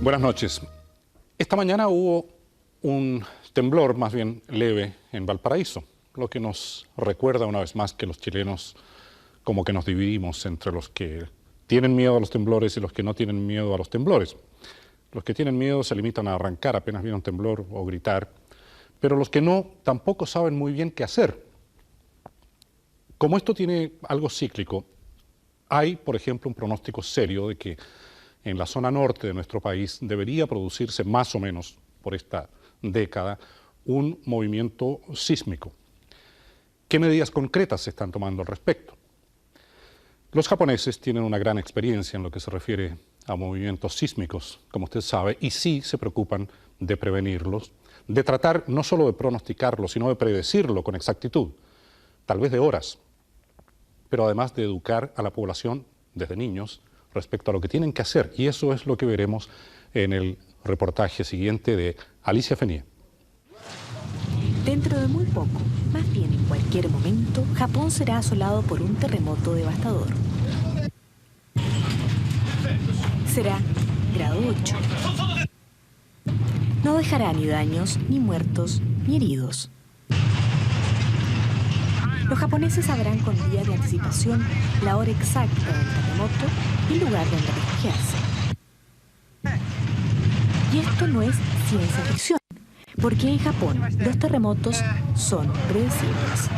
Buenas noches. Esta mañana hubo un temblor más bien leve en Valparaíso, lo que nos recuerda una vez más que los chilenos como que nos dividimos entre los que tienen miedo a los temblores y los que no tienen miedo a los temblores. Los que tienen miedo se limitan a arrancar apenas viene un temblor o gritar, pero los que no tampoco saben muy bien qué hacer. Como esto tiene algo cíclico, hay, por ejemplo, un pronóstico serio de que en la zona norte de nuestro país debería producirse más o menos por esta década un movimiento sísmico. ¿Qué medidas concretas se están tomando al respecto? Los japoneses tienen una gran experiencia en lo que se refiere a movimientos sísmicos, como usted sabe, y sí se preocupan de prevenirlos, de tratar no solo de pronosticarlo, sino de predecirlo con exactitud, tal vez de horas, pero además de educar a la población desde niños respecto a lo que tienen que hacer, y eso es lo que veremos en el reportaje siguiente de Alicia Fenier. Dentro de muy poco, más bien en cualquier momento, Japón será asolado por un terremoto devastador. Será grado 8. No dejará ni daños, ni muertos, ni heridos. Los japoneses sabrán con días de anticipación la hora exacta del terremoto y el lugar donde refugiarse. Y esto no es ciencia ficción, porque en Japón los terremotos son predecibles.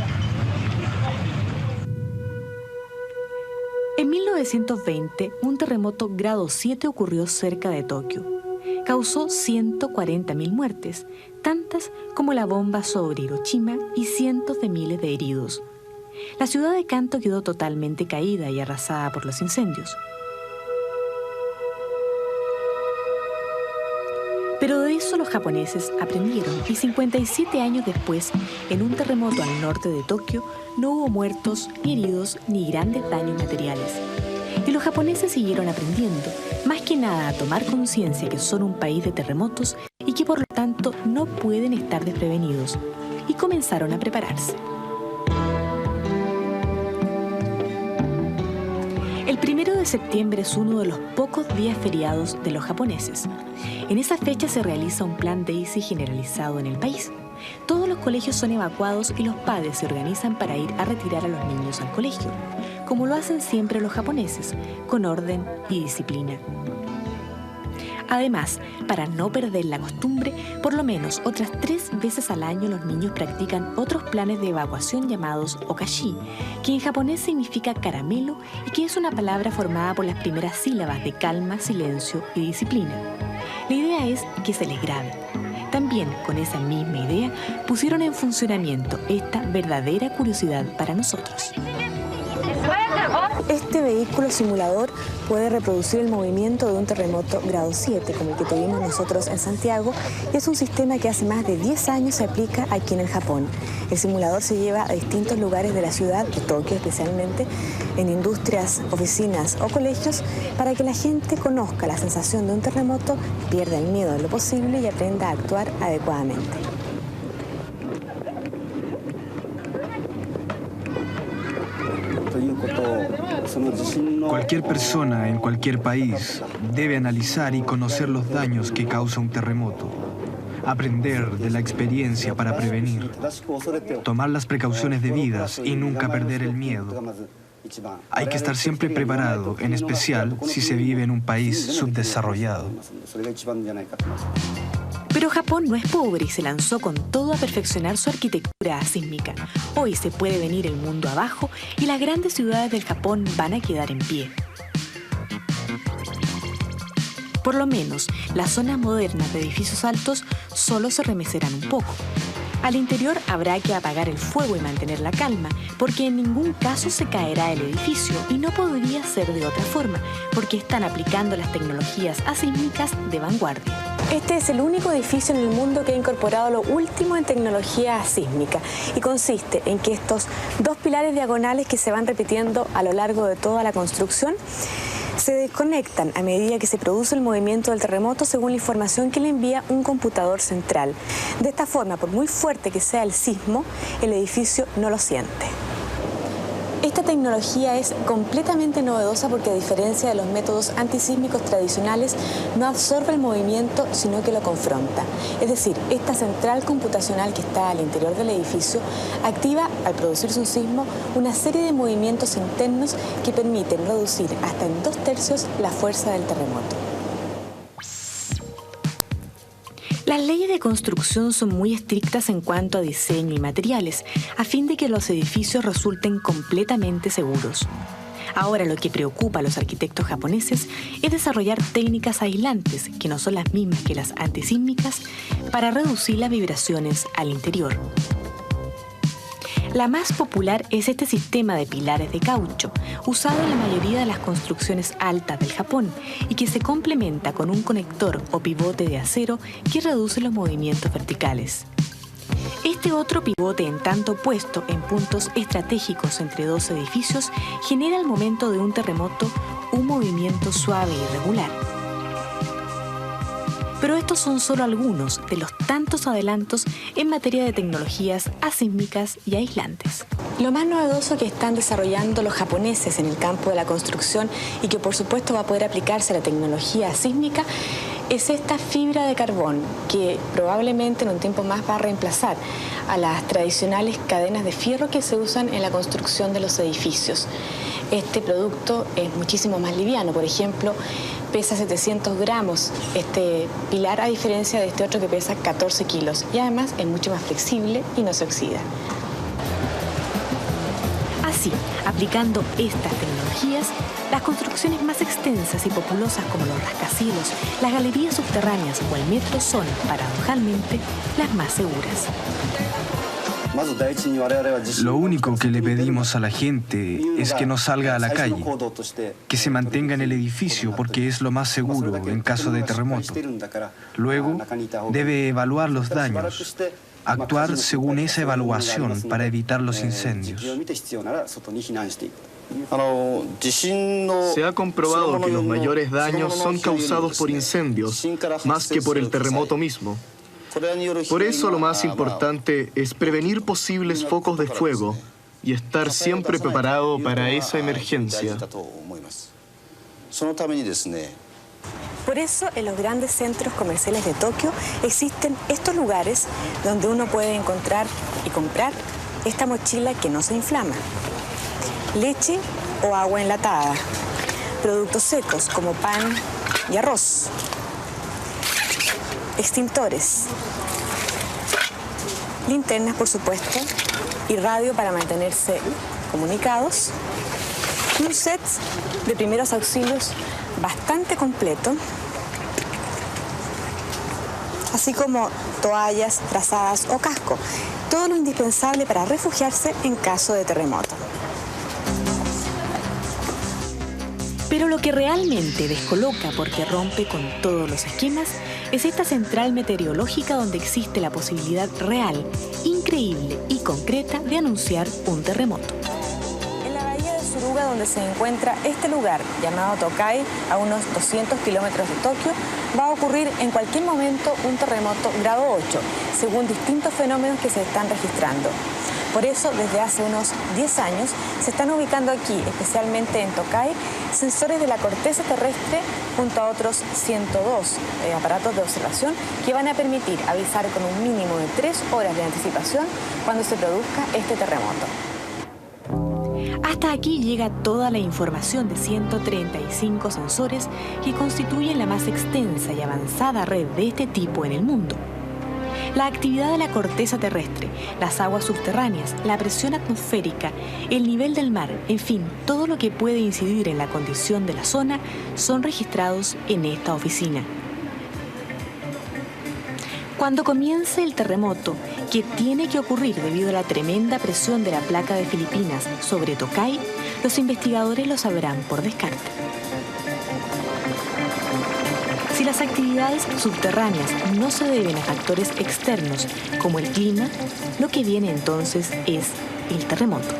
En 1920, un terremoto grado 7 ocurrió cerca de Tokio. Causó 140.000 muertes, tantas como la bomba sobre Hiroshima, y cientos de miles de heridos. La ciudad de Kanto quedó totalmente caída y arrasada por los incendios. Pero de eso los japoneses aprendieron, y 57 años después, en un terremoto al norte de Tokio, no hubo muertos, ni heridos, ni grandes daños materiales. Y los japoneses siguieron aprendiendo, más que nada a tomar conciencia que son un país de terremotos y que por lo tanto no pueden estar desprevenidos, y comenzaron a prepararse. El 1 de septiembre es uno de los pocos días feriados de los japoneses. En esa fecha se realiza un plan Daisy generalizado en el país. Todos los colegios son evacuados y los padres se organizan para ir a retirar a los niños al colegio, como lo hacen siempre los japoneses, con orden y disciplina. Además, para no perder la costumbre, por lo menos otras 3 veces al año los niños practican otros planes de evacuación llamados okashi, que en japonés significa caramelo y que es una palabra formada por las primeras sílabas de calma, silencio y disciplina. La idea es que se les grabe. También, con esa misma idea, pusieron en funcionamiento esta verdadera curiosidad para nosotros. Este vehículo simulador puede reproducir el movimiento de un terremoto grado 7, como el que tuvimos nosotros en Santiago, y es un sistema que hace más de 10 años se aplica aquí en el Japón. El simulador se lleva a distintos lugares de la ciudad, de Tokio especialmente, en industrias, oficinas o colegios, para que la gente conozca la sensación de un terremoto, pierda el miedo en lo posible y aprenda a actuar adecuadamente. Cualquier persona en cualquier país debe analizar y conocer los daños que causa un terremoto, aprender de la experiencia para prevenir, tomar las precauciones debidas y nunca perder el miedo. Hay que estar siempre preparado, en especial si se vive en un país subdesarrollado. Pero Japón no es pobre y se lanzó con todo a perfeccionar su arquitectura asísmica. Hoy se puede venir el mundo abajo y las grandes ciudades del Japón van a quedar en pie. Por lo menos, las zonas modernas de edificios altos solo se remecerán un poco. Al interior habrá que apagar el fuego y mantener la calma, porque en ningún caso se caerá el edificio y no podría ser de otra forma, porque están aplicando las tecnologías asísmicas de vanguardia. Este es el único edificio en el mundo que ha incorporado lo último en tecnología sísmica y consiste en que estos 2 pilares diagonales que se van repitiendo a lo largo de toda la construcción se desconectan a medida que se produce el movimiento del terremoto según la información que le envía un computador central. De esta forma, por muy fuerte que sea el sismo, el edificio no lo siente. Esta tecnología es completamente novedosa porque, a diferencia de los métodos antisísmicos tradicionales, no absorbe el movimiento, sino que lo confronta. Es decir, esta central computacional que está al interior del edificio activa, al producirse un sismo, una serie de movimientos internos que permiten reducir hasta en 2/3 la fuerza del terremoto. Las leyes de construcción son muy estrictas en cuanto a diseño y materiales, a fin de que los edificios resulten completamente seguros. Ahora, lo que preocupa a los arquitectos japoneses es desarrollar técnicas aislantes, que no son las mismas que las antisísmicas, para reducir las vibraciones al interior. La más popular es este sistema de pilares de caucho, usado en la mayoría de las construcciones altas del Japón y que se complementa con un conector o pivote de acero que reduce los movimientos verticales. Este otro pivote, en tanto puesto en puntos estratégicos entre dos edificios, genera al momento de un terremoto un movimiento suave y regular. Pero estos son solo algunos de los tantos adelantos en materia de tecnologías asísmicas y aislantes. Lo más novedoso que están desarrollando los japoneses en el campo de la construcción y que por supuesto va a poder aplicarse a la tecnología sísmica es esta fibra de carbón que probablemente en un tiempo más va a reemplazar a las tradicionales cadenas de fierro que se usan en la construcción de los edificios. Este producto es muchísimo más liviano, por ejemplo, pesa 700 gramos este pilar, a diferencia de este otro que pesa 14 kilos, y además es mucho más flexible y no se oxida. Así, aplicando estas tecnologías, las construcciones más extensas y populosas como los rascacielos, las galerías subterráneas o el metro son, paradojalmente, las más seguras. Lo único que le pedimos a la gente es que no salga a la calle, que se mantenga en el edificio porque es lo más seguro en caso de terremoto. Luego, debe evaluar los daños, actuar según esa evaluación para evitar los incendios. Se ha comprobado que los mayores daños son causados por incendios, más que por el terremoto mismo. Por eso lo más importante es prevenir posibles focos de fuego y estar siempre preparado para esa emergencia. Por eso, en los grandes centros comerciales de Tokio existen estos lugares donde uno puede encontrar y comprar esta mochila que no se inflama, leche o agua enlatada, productos secos como pan y arroz, extintores, linternas, por supuesto, y radio para mantenerse comunicados, y un set de primeros auxilios bastante completo, así como toallas, frazadas o casco, todo lo indispensable para refugiarse en caso de terremoto. Pero lo que realmente descoloca, porque rompe con todos los esquemas, es esta central meteorológica donde existe la posibilidad real, increíble y concreta de anunciar un terremoto. En la bahía de Suruga, donde se encuentra este lugar llamado Tokai, a unos 200 kilómetros de Tokio, va a ocurrir en cualquier momento un terremoto grado 8, según distintos fenómenos que se están registrando. Por eso, desde hace unos 10 años, se están ubicando aquí, especialmente en Tokai, sensores de la corteza terrestre junto a otros 102 aparatos de observación que van a permitir avisar con un mínimo de 3 horas de anticipación cuando se produzca este terremoto. Hasta aquí llega toda la información de 135 sensores que constituyen la más extensa y avanzada red de este tipo en el mundo. La actividad de la corteza terrestre, las aguas subterráneas, la presión atmosférica, el nivel del mar, en fin, todo lo que puede incidir en la condición de la zona son registrados en esta oficina. Cuando comience el terremoto, que tiene que ocurrir debido a la tremenda presión de la placa de Filipinas sobre Tokai, los investigadores lo sabrán por descarte. Si las actividades subterráneas no se deben a factores externos como el clima, lo que viene entonces es el terremoto.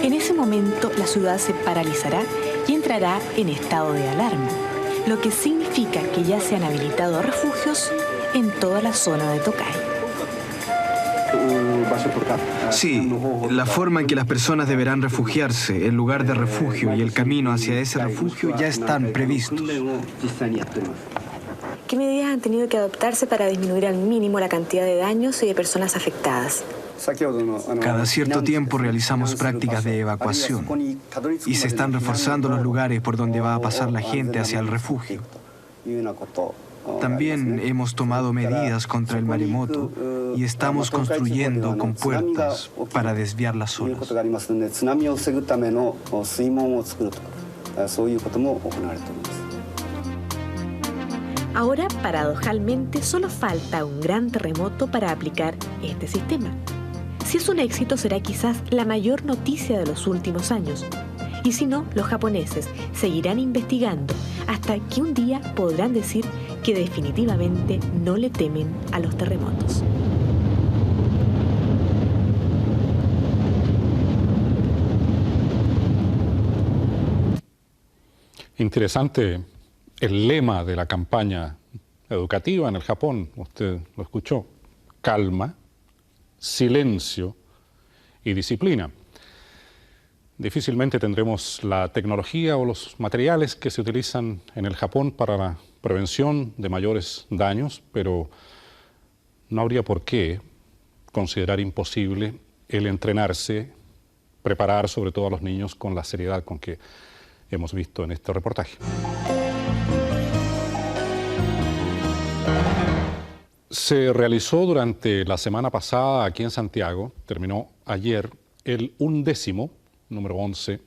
En ese momento la ciudad se paralizará y entrará en estado de alarma, lo que significa que ya se han habilitado refugios en toda la zona de Tokai. Sí, la forma en que las personas deberán refugiarse, el lugar de refugio y el camino hacia ese refugio ya están previstos. ¿Qué medidas han tenido que adoptarse para disminuir al mínimo la cantidad de daños y de personas afectadas? Cada cierto tiempo realizamos prácticas de evacuación y se están reforzando los lugares por donde va a pasar la gente hacia el refugio. También hemos tomado medidas contra el maremoto y estamos construyendo compuertas para desviar las olas. Ahora, paradojalmente, solo falta un gran terremoto para aplicar este sistema. Si es un éxito, será quizás la mayor noticia de los últimos años. Y si no, los japoneses seguirán investigando hasta que un día podrán decir que definitivamente no le temen a los terremotos. Interesante el lema de la campaña educativa en el Japón, usted lo escuchó: calma, silencio y disciplina. Difícilmente tendremos la tecnología o los materiales que se utilizan en el Japón para la prevención de mayores daños, pero no habría por qué considerar imposible el entrenarse, preparar sobre todo a los niños con la seriedad con que hemos visto en este reportaje. Se realizó durante la semana pasada aquí en Santiago, terminó ayer, el 11º, número 11,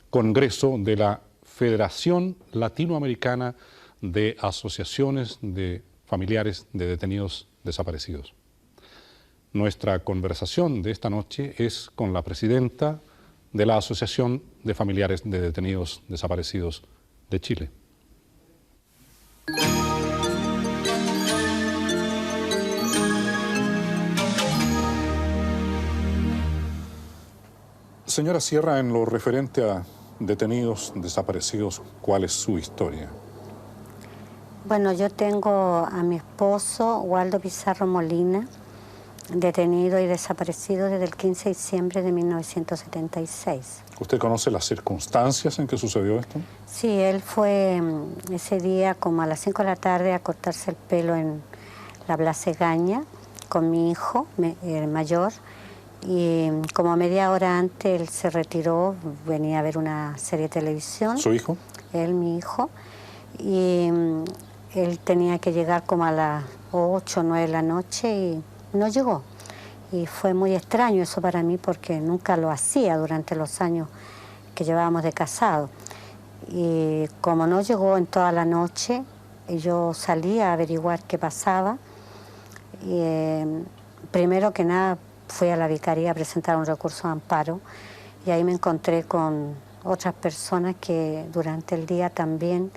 Congreso de la Federación Latinoamericana de Asociaciones de Familiares de Detenidos Desaparecidos. Nuestra conversación de esta noche es con la presidenta de la Asociación de Familiares de Detenidos Desaparecidos de Chile. Señora Sierra, en lo referente a detenidos desaparecidos, ¿cuál es su historia? Bueno, yo tengo a mi esposo, Waldo Pizarro Molina, detenido y desaparecido desde el 15 de diciembre de 1976. ¿Usted conoce las circunstancias en que sucedió esto? Sí, él fue ese día como a las 5 de la tarde a cortarse el pelo en la Plaza Egaña con mi hijo, el mayor, y como media hora antes él se retiró, venía a ver una serie de televisión. ¿Su hijo? Él, mi hijo, y él tenía que llegar como a las 8 o 9 de la noche y no llegó. Y fue muy extraño eso para mí porque nunca lo hacía durante los años que llevábamos de casado. Y como no llegó en toda la noche, yo salí a averiguar qué pasaba. Y, primero que nada fui a la vicaría a presentar un recurso de amparo y ahí me encontré con otras personas que durante el día también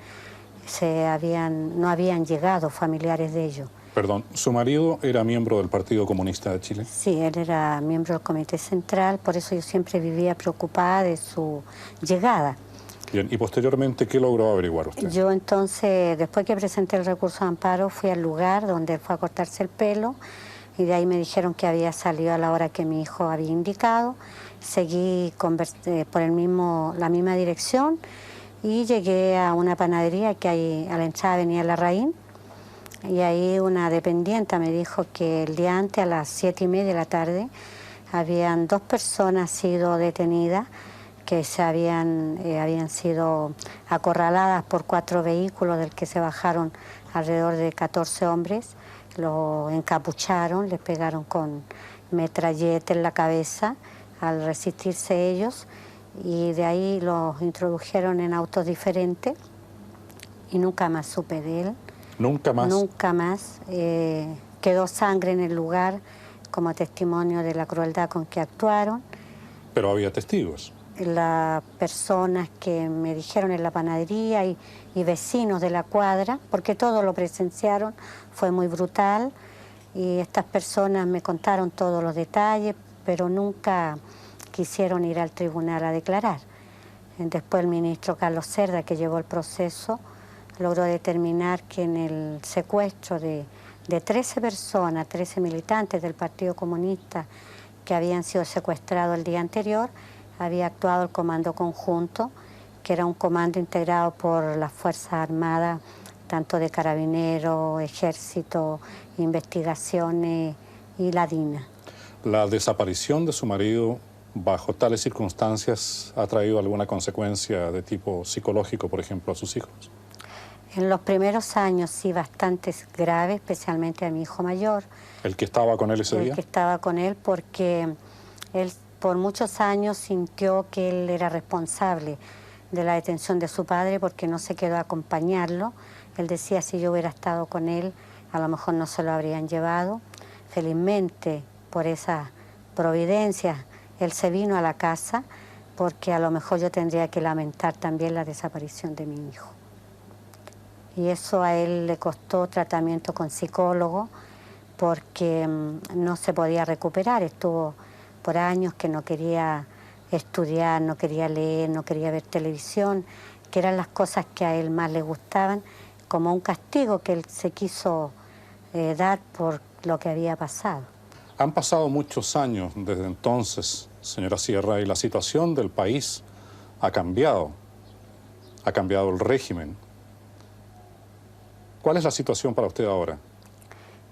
no habían llegado familiares de ellos. Perdón, ¿su marido era miembro del Partido Comunista de Chile? Sí, él era miembro del Comité Central, por eso yo siempre vivía preocupada de su llegada. Bien, y posteriormente, ¿qué logró averiguar usted? Yo entonces, después que presenté el recurso de amparo, fui al lugar donde él fue a cortarse el pelo y de ahí me dijeron que había salido a la hora que mi hijo había indicado. Seguí por la misma dirección y llegué a una panadería que hay a la entrada de Avenida Larraín. Y ahí una dependienta me dijo que el día antes, a las 7:30 de la tarde, habían 2 personas sido detenidas, que habían sido acorraladas por 4 vehículos del que se bajaron alrededor de 14 hombres, los encapucharon, les pegaron con metralleta en la cabeza al resistirse ellos y de ahí los introdujeron en autos diferentes y nunca más supe de él. ¿Nunca más? Nunca más. Quedó sangre en el lugar como testimonio de la crueldad con que actuaron. Pero había testigos. Las personas que me dijeron en la panadería y vecinos de la cuadra, porque todos lo presenciaron, fue muy brutal y estas personas me contaron todos los detalles, pero nunca quisieron ir al tribunal a declarar. Después el ministro Carlos Cerda, que llevó el proceso, logró determinar que en el secuestro de de 13 personas, 13 militantes del Partido Comunista que habían sido secuestrados el día anterior, había actuado el Comando Conjunto, que era un comando integrado por las Fuerzas Armadas, tanto de Carabineros, Ejército, Investigaciones y la DINA. ¿La desaparición de su marido bajo tales circunstancias ha traído alguna consecuencia de tipo psicológico, por ejemplo, a sus hijos? En los primeros años sí, bastante grave, especialmente a mi hijo mayor. ¿El que estaba con él ese día? El que estaba con él, porque él por muchos años sintió que él era responsable de la detención de su padre porque no se quedó a acompañarlo. Él decía, si yo hubiera estado con él, a lo mejor no se lo habrían llevado. Felizmente, por esa providencia, él se vino a la casa porque a lo mejor yo tendría que lamentar también la desaparición de mi hijo. Y eso a él le costó tratamiento con psicólogo porque no se podía recuperar. Estuvo por años que no quería estudiar, no quería leer, no quería ver televisión, que eran las cosas que a él más le gustaban, como un castigo que él se quiso dar por lo que había pasado. Han pasado muchos años desde entonces, señora Sierra, y la situación del país ha cambiado el régimen. ¿Cuál es la situación para usted ahora?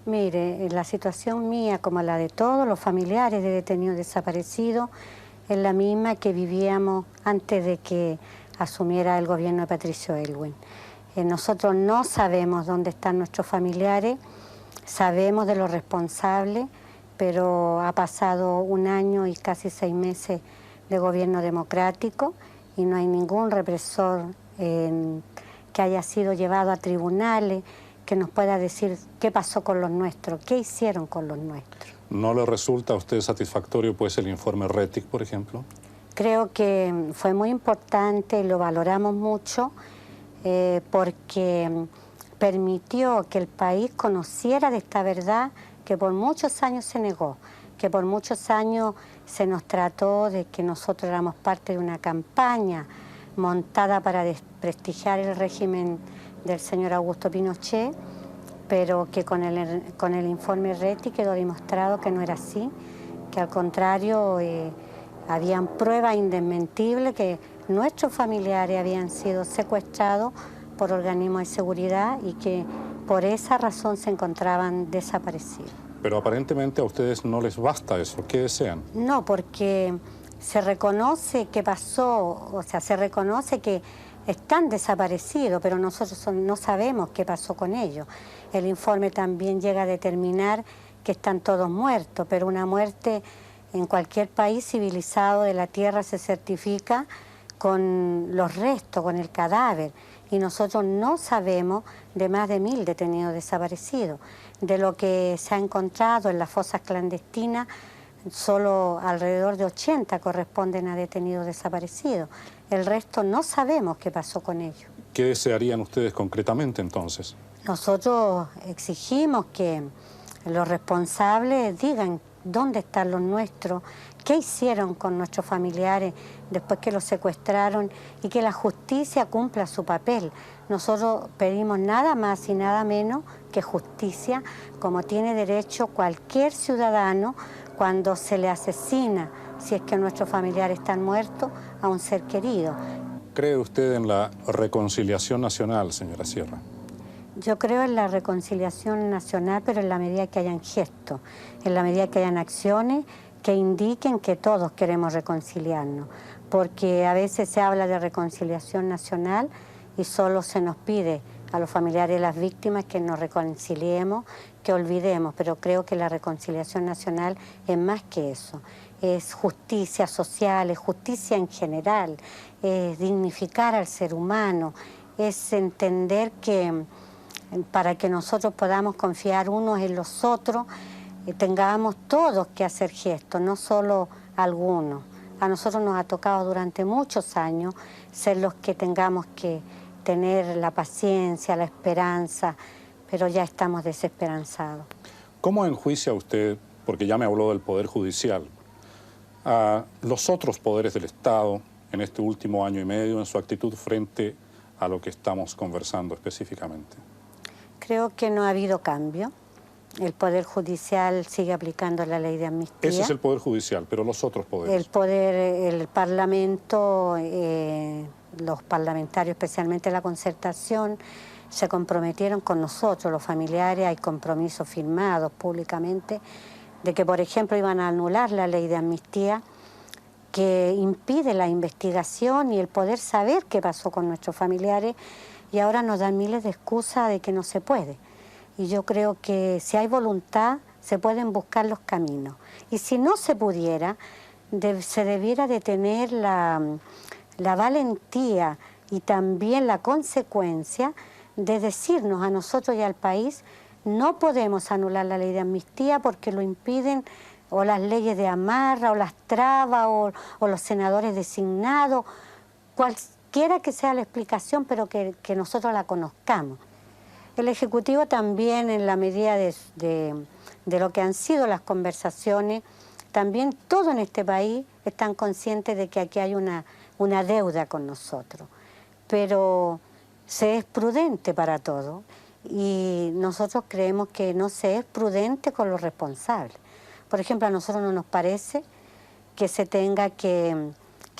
Mire, la situación mía, como la de todos los familiares de detenidos desaparecidos, es la misma que vivíamos antes de que asumiera el gobierno de Patricio Aylwin. Nosotros no sabemos dónde están nuestros familiares, sabemos de los responsables, pero ha pasado 1 año y casi 6 meses de gobierno democrático y no hay ningún represor que haya sido llevado a tribunales que nos pueda decir qué pasó con los nuestros, qué hicieron con los nuestros. ¿No le resulta a usted satisfactorio pues el informe RETIC, por ejemplo? Creo que fue muy importante, lo valoramos mucho, porque permitió que el país conociera de esta verdad que por muchos años se negó, que por muchos años se nos trató de que nosotros éramos parte de una campaña montada para desprestigiar el régimen del señor Augusto Pinochet, pero que con el informe RETIC quedó demostrado que no era así, que al contrario habían pruebas indesmentibles que nuestros familiares habían sido secuestrados por organismos de seguridad y que por esa razón se encontraban desaparecidos. Pero aparentemente a ustedes no les basta eso. ¿Qué desean? No, porque se reconoce que pasó, o sea, se reconoce que están desaparecidos, pero nosotros no sabemos qué pasó con ellos. El informe también llega a determinar que están todos muertos, pero una muerte en cualquier país civilizado de la tierra se certifica con los restos, con el cadáver, y nosotros no sabemos de más de 1000 detenidos desaparecidos. De lo que se ha encontrado en las fosas clandestinas, solo alrededor de 80 corresponden a detenidos desaparecidos. El resto no sabemos qué pasó con ellos. ¿Qué desearían ustedes concretamente entonces? Nosotros exigimos que los responsables digan dónde están los nuestros, qué hicieron con nuestros familiares después que los secuestraron y que la justicia cumpla su papel. Nosotros pedimos nada más y nada menos que justicia, como tiene derecho cualquier ciudadano cuando se le asesina, si es que nuestros familiares están muertos, a un ser querido. ¿Cree usted en la reconciliación nacional, señora Sierra? Yo creo en la reconciliación nacional, pero en la medida que hayan gestos, en la medida que hayan acciones que indiquen que todos queremos reconciliarnos, porque a veces se habla de reconciliación nacional y solo se nos pide a los familiares de las víctimas que nos reconciliemos, que olvidemos, pero creo que la reconciliación nacional es más que eso. Es justicia social, es justicia en general, es dignificar al ser humano, es entender que para que nosotros podamos confiar unos en los otros, tengamos todos que hacer gestos, no solo algunos. A nosotros nos ha tocado durante muchos años ser los que tengamos que tener la paciencia, la esperanza, pero ya estamos desesperanzados. ¿Cómo enjuicia usted, porque ya me habló del Poder Judicial, a los otros poderes del Estado en este último año y medio en su actitud frente a lo que estamos conversando específicamente? Creo que no ha habido cambio. el Poder Judicial sigue aplicando la ley de amnistía. Ese es el Poder Judicial, pero los otros poderes. El Parlamento, los parlamentarios, especialmente la Concertación, se comprometieron con nosotros, los familiares, hay compromisos firmados públicamente de que, por ejemplo, iban a anular la ley de amnistía que impide la investigación y el poder saber qué pasó con nuestros familiares, y ahora nos dan miles de excusas de que no se puede. Y yo creo que si hay voluntad se pueden buscar los caminos. Y si no se pudiera, se debiera de tener la valentía y también la consecuencia de decirnos a nosotros y al país: no podemos anular la ley de amnistía porque lo impiden o las leyes de amarra o las trabas o los senadores designados, cualquiera que sea la explicación, pero que nosotros la conozcamos. El Ejecutivo también, en la medida de lo que han sido las conversaciones, también todos en este país están conscientes de que aquí hay una deuda con nosotros, pero se es prudente para todo y nosotros creemos que no se es prudente con los responsables. Por ejemplo, a nosotros no nos parece que se tenga que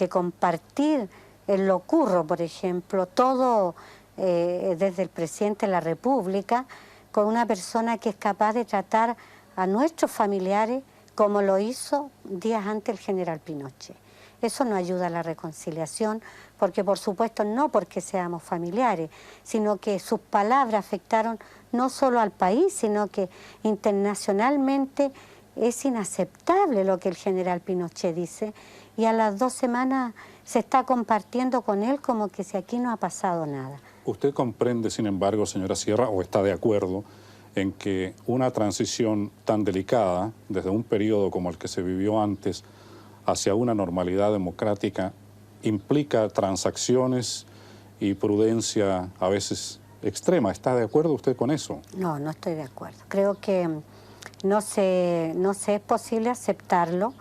compartir en lo curro, por ejemplo, todo desde el presidente de la República con una persona que es capaz de tratar a nuestros familiares como lo hizo días antes el general Pinochet. Eso no ayuda a la reconciliación, porque por supuesto no porque seamos familiares, sino que sus palabras afectaron no solo al país, sino que internacionalmente es inaceptable lo que el general Pinochet dice, y a las 2 semanas se está compartiendo con él como que si aquí no ha pasado nada. ¿Usted comprende, sin embargo, señora Sierra, o está de acuerdo en que una transición tan delicada, desde un periodo como el que se vivió antes, hacia una normalidad democrática, implica transacciones y prudencia a veces extrema? ¿Está de acuerdo usted con eso? No, no estoy de acuerdo. Creo que no se es posible aceptarlo,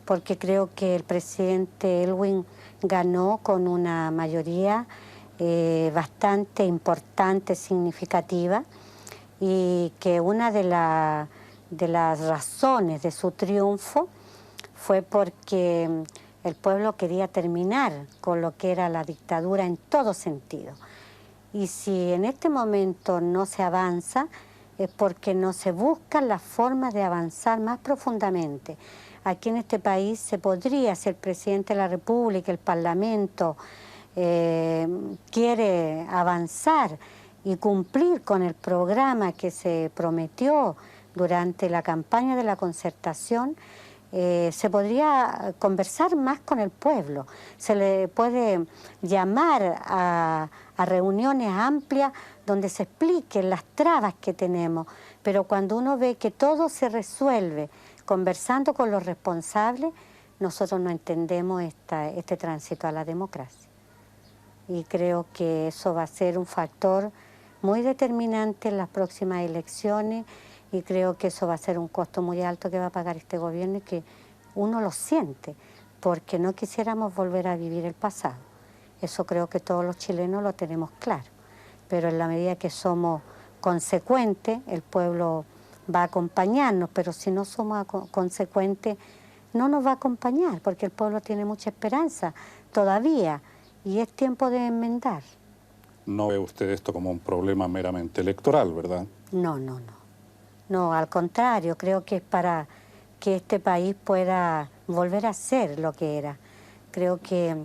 porque creo que el presidente Elwin ganó con una mayoría bastante importante, significativa, y que una de las razones de su triunfo fue porque el pueblo quería terminar con lo que era la dictadura en todo sentido. Y si en este momento no se avanza, es porque no se buscan las formas de avanzar más profundamente. Aquí en este país se podría, si el presidente de la República, el Parlamento, quiere avanzar y cumplir con el programa que se prometió durante la campaña de la Concertación, se podría conversar más con el pueblo, se le puede llamar a reuniones amplias donde se expliquen las trabas que tenemos, pero cuando uno ve que todo se resuelve conversando con los responsables, nosotros no entendemos este tránsito a la democracia. Y creo que eso va a ser un factor muy determinante en las próximas elecciones, y creo que eso va a ser un costo muy alto que va a pagar este gobierno y que uno lo siente, porque no quisiéramos volver a vivir el pasado. Eso creo que todos los chilenos lo tenemos claro, pero en la medida que somos consecuentes, el pueblo va a acompañarnos, pero si no somos consecuentes, no nos va a acompañar, porque el pueblo tiene mucha esperanza todavía y es tiempo de enmendar. No ve usted esto como un problema meramente electoral, ¿verdad? No. No, al contrario, creo que es para que este país pueda volver a ser lo que era. Creo que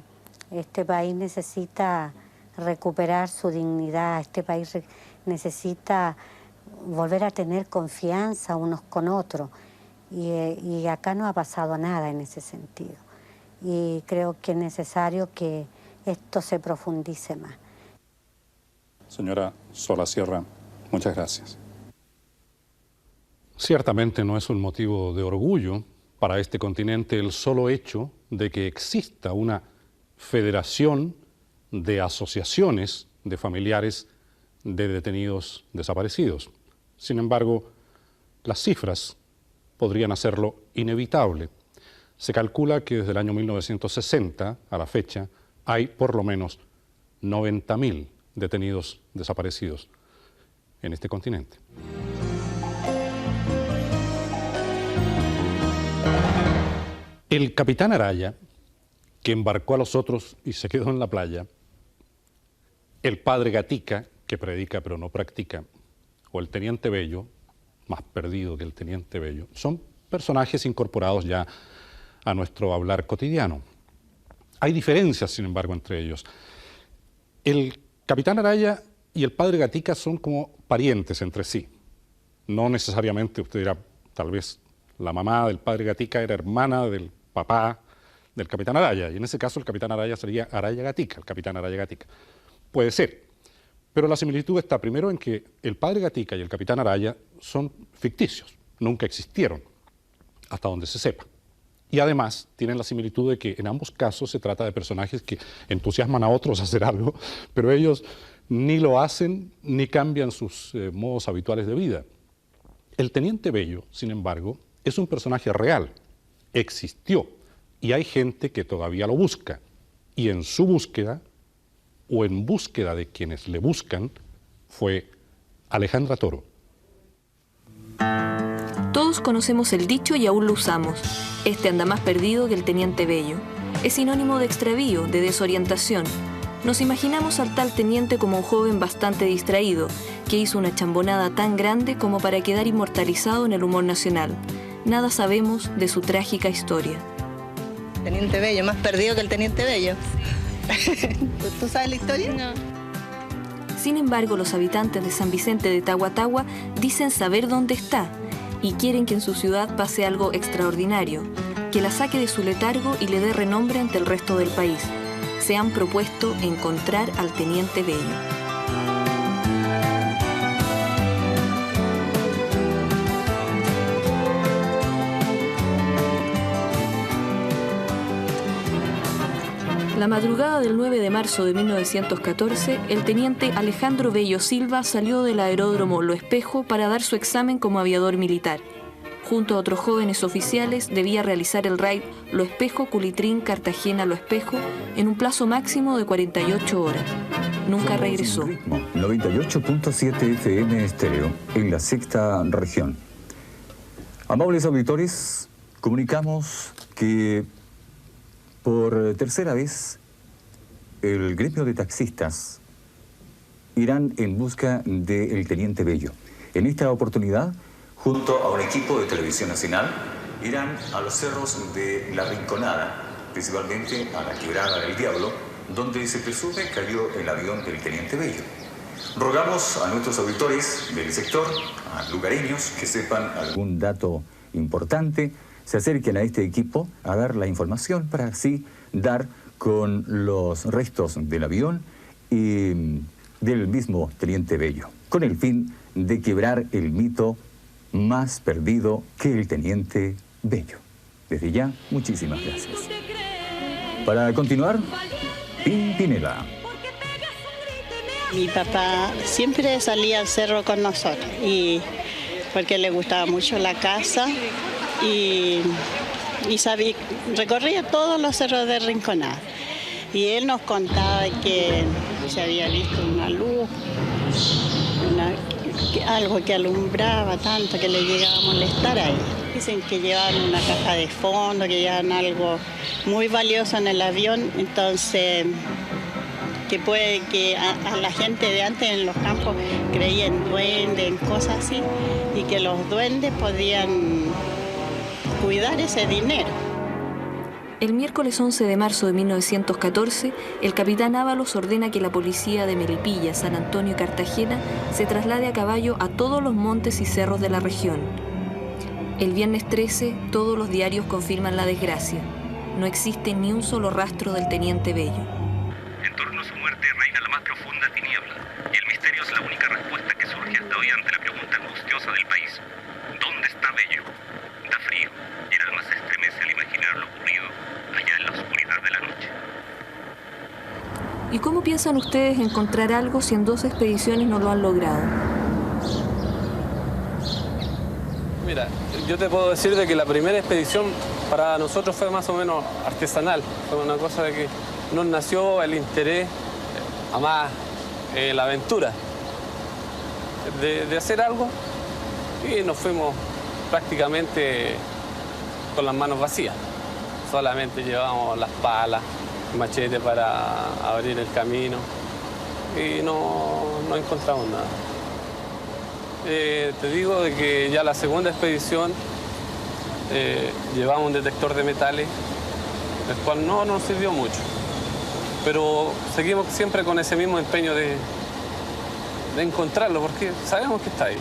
este país necesita recuperar su dignidad, este país necesita volver a tener confianza unos con otros, y acá no ha pasado nada en ese sentido. Y creo que es necesario que esto se profundice más. Señora Sola Sierra, muchas gracias. Ciertamente no es un motivo de orgullo para este continente el solo hecho de que exista una federación de asociaciones de familiares de detenidos desaparecidos. Sin embargo, las cifras podrían hacerlo inevitable. Se calcula que desde el año 1960 a la fecha hay por lo menos 90.000 detenidos desaparecidos en este continente. El capitán Araya, que embarcó a los otros y se quedó en la playa, el padre Gatica, que predica pero no practica, o el teniente Bello, más perdido que el teniente Bello, son personajes incorporados ya a nuestro hablar cotidiano. Hay diferencias, sin embargo, entre ellos. El capitán Araya y el padre Gatica son como parientes entre sí. No necesariamente, usted dirá, tal vez la mamá del padre Gatica era hermana del papá del capitán Araya, y en ese caso el capitán Araya sería Araya Gatica, el capitán Araya Gatica. Puede ser, pero la similitud está primero en que el padre Gatica y el capitán Araya son ficticios, nunca existieron, hasta donde se sepa. Y además tienen la similitud de que en ambos casos se trata de personajes que entusiasman a otros a hacer algo, pero ellos ni lo hacen ni cambian sus modos habituales de vida. El teniente Bello, sin embargo, es un personaje real, existió, y hay gente que todavía lo busca. Y en su búsqueda, o en búsqueda de quienes le buscan, fue Alejandra Toro. Todos conocemos el dicho y aún lo usamos. Este anda más perdido que el teniente Bello. Es sinónimo de extravío, de desorientación. Nos imaginamos al tal teniente como un joven bastante distraído, que hizo una chambonada tan grande como para quedar inmortalizado en el humor nacional. Nada sabemos de su trágica historia. Teniente Bello, más perdido que el teniente Bello. ¿Tú sabes la historia? No. Sin embargo, los habitantes de San Vicente de Tahuatahua dicen saber dónde está y quieren que en su ciudad pase algo extraordinario, que la saque de su letargo y le dé renombre ante el resto del país. Se han propuesto encontrar al teniente Bello. La madrugada del 9 de marzo de 1914, el teniente Alejandro Bello Silva salió del aeródromo Lo Espejo para dar su examen como aviador militar. Junto a otros jóvenes oficiales, debía realizar el raid Lo Espejo, Culitrín, Cartagena, Lo Espejo en un plazo máximo de 48 horas. Nunca regresó. 98.7 FM estéreo en la sexta región. Amables auditores, comunicamos que por tercera vez, el gremio de taxistas irán en busca del teniente Bello. En esta oportunidad, junto a un equipo de Televisión Nacional, irán a los cerros de La Rinconada, principalmente a la Quebrada del Diablo, donde se presume cayó el avión del teniente Bello. Rogamos a nuestros auditores del sector, a lugareños que sepan algún dato importante, se acerquen a este equipo a dar la información para así dar con los restos del avión y del mismo teniente Bello, con el fin de quebrar el mito más perdido que el teniente Bello. Desde ya, muchísimas gracias. Para continuar, Pimpinela. Mi papá siempre salía al cerro con nosotros, y porque le gustaba mucho la caza. Y recorría todos los cerros de Rinconada. Y él nos contaba que se había visto una luz, algo que alumbraba tanto que le llegaba a molestar a él. Dicen que llevaban una caja de fondo, que llevaban algo muy valioso en el avión, entonces que puede que a la gente de antes en los campos creía en duendes, en cosas así, y que los duendes podían cuidar ese dinero. El miércoles 11 de marzo de 1914, el capitán Ábalos ordena que la policía de Melipilla, San Antonio y Cartagena se traslade a caballo a todos los montes y cerros de la región. El viernes 13, todos los diarios confirman la desgracia. No existe ni un solo rastro del teniente Bello. En torno a su muerte reina la más profunda tiniebla, y el misterio es la única respuesta que surge hasta hoy ante la pregunta angustiosa del país. ¿Dónde está Bello? Da frío, y el alma se estremece al imaginar lo ocurrido allá en la oscuridad de la noche. ¿Y cómo piensan ustedes encontrar algo si en 2 expediciones no lo han logrado? Mira, yo te puedo decir de que la primera expedición para nosotros fue más o menos artesanal. Fue una cosa de que nos nació el interés, además la aventura de hacer algo, y nos fuimos prácticamente con las manos vacías. solamente llevábamos las palas, machete para abrir el camino y no encontramos nada. Te digo de que ya la segunda expedición llevamos un detector de metales, el cual no nos sirvió mucho, pero seguimos siempre con ese mismo empeño de encontrarlo, porque sabemos que está ahí.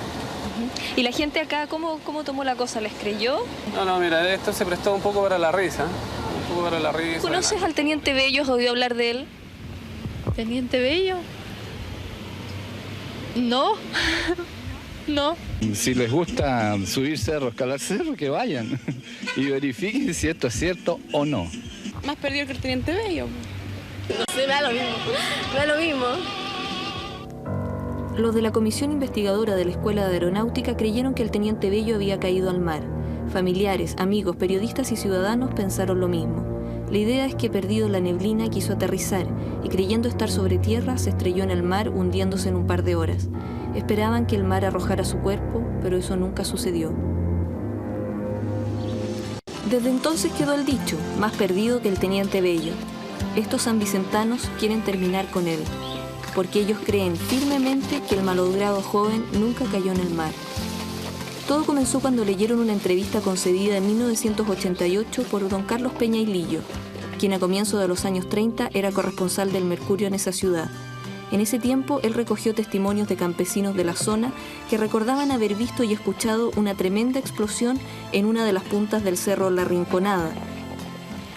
¿Y la gente acá cómo tomó la cosa? ¿Les creyó? No, mira, esto se prestó un poco para la risa. Un poco para la risa. ¿Conoces al Teniente Bello? ¿Has oído hablar de él? ¿Teniente Bello? No. No. Si les gusta subir cerro, escalar cerro, que vayan y verifiquen si esto es cierto o no. Más perdido que el Teniente Bello. No sé, me da lo mismo. Me da lo mismo. Los de la comisión investigadora de la Escuela de Aeronáutica creyeron que el Teniente Bello había caído al mar. Familiares, amigos, periodistas y ciudadanos pensaron lo mismo. La idea es que, perdido en la neblina, quiso aterrizar y, creyendo estar sobre tierra, se estrelló en el mar, hundiéndose en un par de horas. Esperaban que el mar arrojara su cuerpo, pero eso nunca sucedió. Desde entonces quedó el dicho, más perdido que el Teniente Bello. Estos sanvicentanos quieren terminar con él, porque ellos creen firmemente que el malogrado joven nunca cayó en el mar. Todo comenzó cuando leyeron una entrevista concedida en 1988 por don Carlos Peña y Lillo, quien a comienzos de los años 30 era corresponsal del Mercurio en esa ciudad. En ese tiempo, él recogió testimonios de campesinos de la zona que recordaban haber visto y escuchado una tremenda explosión en una de las puntas del cerro La Rinconada.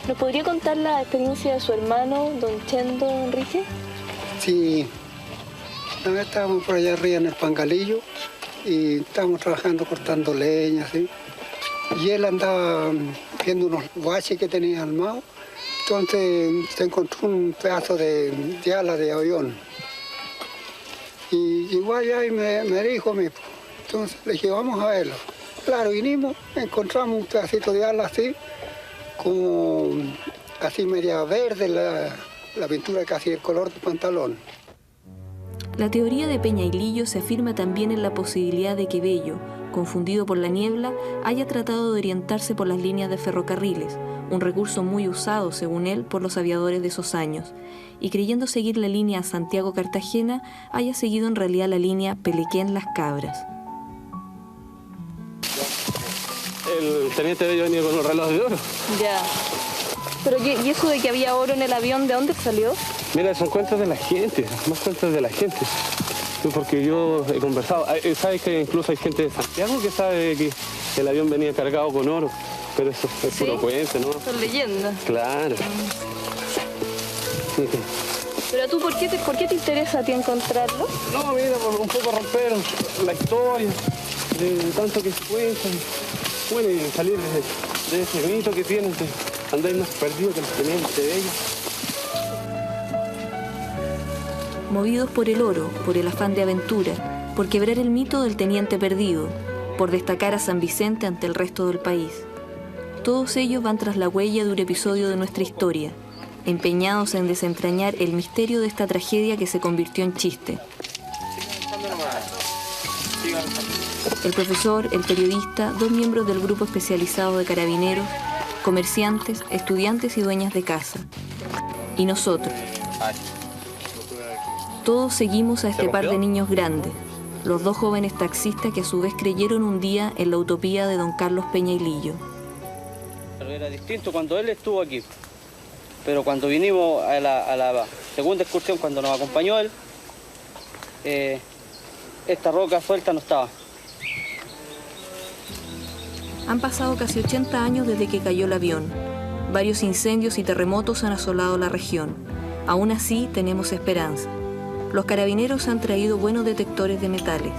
¿Nos podría contar la experiencia de su hermano, don Chendo Enrique? Sí, una vez estábamos por allá arriba en el Pangalillo y estábamos trabajando cortando leña, ¿sí? Y él andaba viendo unos guaches que tenía armados, entonces se encontró un pedazo de ala de avión. Y igual ya me dijo a mí, entonces le dije, vamos a verlo. Claro, vinimos, encontramos un pedacito de ala así, como así media verde, la pintura casi el color del pantalón. La teoría de Peña y Lillo se afirma también en la posibilidad de que Bello, confundido por la niebla, haya tratado de orientarse por las líneas de ferrocarriles, un recurso muy usado, según él, por los aviadores de esos años, y creyendo seguir la línea Santiago-Cartagena, haya seguido en realidad la línea Pelequén-Las Cabras. El Teniente Bello venía con un reloj de oro. Ya. Pero ¿y eso de que había oro en el avión, de dónde salió? Mira, son cuentos de la gente, más cuentos de la gente. Porque yo he conversado, sabes que incluso hay gente de Santiago que sabe que el avión venía cargado con oro, pero eso es puro cuento, ¿no? Son leyendas. Claro. Pero tú, ¿por qué te interesa a ti encontrarlo? No, mira, por un poco romper la historia, de tanto que se cuenta, bueno, y salir de ese mito que tienen de andar más perdido que el Teniente Bello. Movidos por el oro, por el afán de aventura, por quebrar el mito del teniente perdido, por destacar a San Vicente ante el resto del país. Todos ellos van tras la huella de un episodio de nuestra historia, empeñados en desentrañar el misterio de esta tragedia que se convirtió en chiste. El profesor, el periodista, dos miembros del grupo especializado de carabineros, comerciantes, estudiantes y dueñas de casa. Y nosotros. Todos seguimos a este par de niños grandes, los dos jóvenes taxistas que a su vez creyeron un día en la utopía de don Carlos Peña y Lillo. Era distinto cuando él estuvo aquí, pero cuando vinimos a la segunda excursión, cuando nos acompañó él, esta roca suelta no estaba. Han pasado casi 80 años desde que cayó el avión. Varios incendios y terremotos han asolado la región. Aún así, tenemos esperanza. Los carabineros han traído buenos detectores de metales,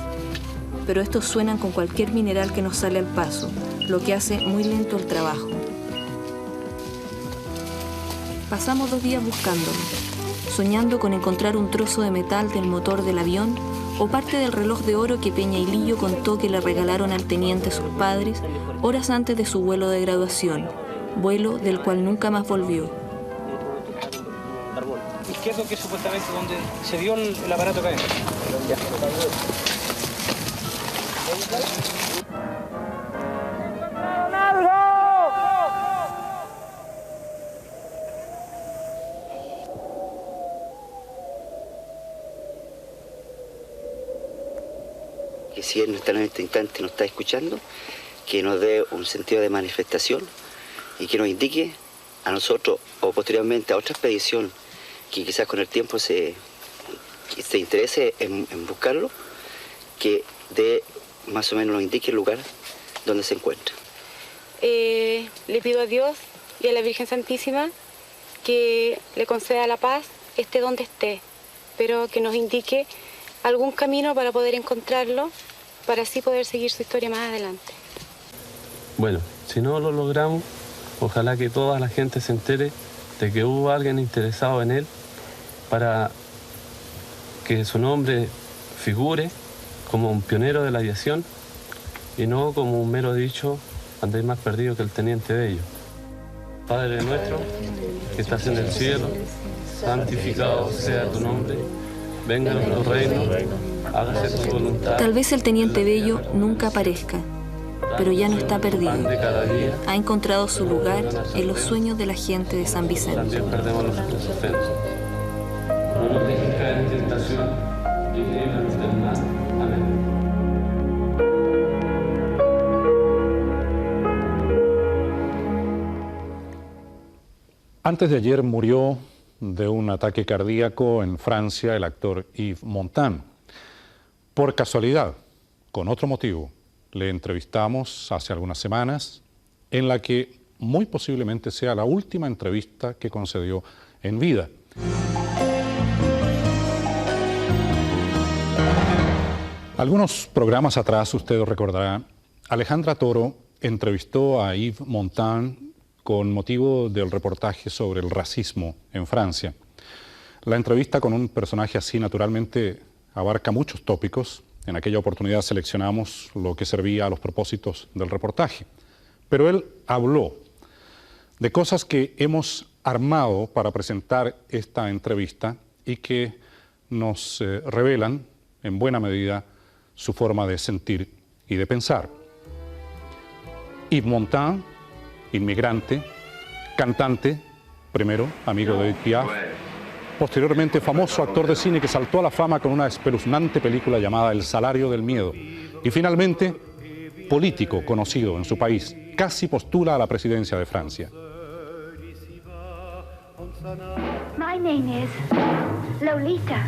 pero estos suenan con cualquier mineral que nos sale al paso, lo que hace muy lento el trabajo. Pasamos 2 días buscándolo, soñando con encontrar un trozo de metal del motor del avión o parte del reloj de oro que Peña y Lillo contó que le regalaron al teniente sus padres horas antes de su vuelo de graduación, vuelo del cual nunca más volvió. ¿Qué es lo que supuestamente donde se vio el aparato caer? si él en este instante nos está escuchando, que nos dé un sentido de manifestación y que nos indique a nosotros o posteriormente a otra expedición que quizás con el tiempo se interese en buscarlo, que más o menos nos indique el lugar donde se encuentra. Le pido a Dios y a la Virgen Santísima que le conceda la paz, esté donde esté, pero que nos indique algún camino para poder encontrarlo, para así poder seguir su historia más adelante. Bueno, si no lo logramos, ojalá que toda la gente se entere de que hubo alguien interesado en él para que su nombre figure como un pionero de la aviación y no como un mero dicho, andáis más perdido que el teniente Bello. Padre nuestro, que estás en el cielo, santificado sea tu nombre, venga a tu reino, hágase tu voluntad. Tal vez el teniente Bello nunca aparezca, pero ya no está perdido. Ha encontrado su lugar en los sueños de la gente de San Vicente. También perdemos los sustentos. No nos dejes caer en tentación y líbranos del mal. Amén. Antes de ayer murió de un ataque cardíaco en Francia el actor Yves Montand. Por casualidad, con otro motivo, le entrevistamos hace algunas semanas, en la que muy posiblemente sea la última entrevista que concedió en vida. Algunos programas atrás, usted recordará, Alejandra Toro entrevistó a Yves Montand con motivo del reportaje sobre el racismo en Francia. La entrevista con un personaje así naturalmente abarca muchos tópicos. En aquella oportunidad seleccionamos lo que servía a los propósitos del reportaje. Pero él habló de cosas que hemos armado para presentar esta entrevista y que nos revelan, en buena medida, su forma de sentir y de pensar. Yves Montand, inmigrante, cantante, primero amigo de Edith Piaf, posteriormente famoso actor de cine que saltó a la fama con una espeluznante película llamada El salario del miedo, y finalmente político conocido en su país, casi postula a la presidencia de Francia. My name is Lolita.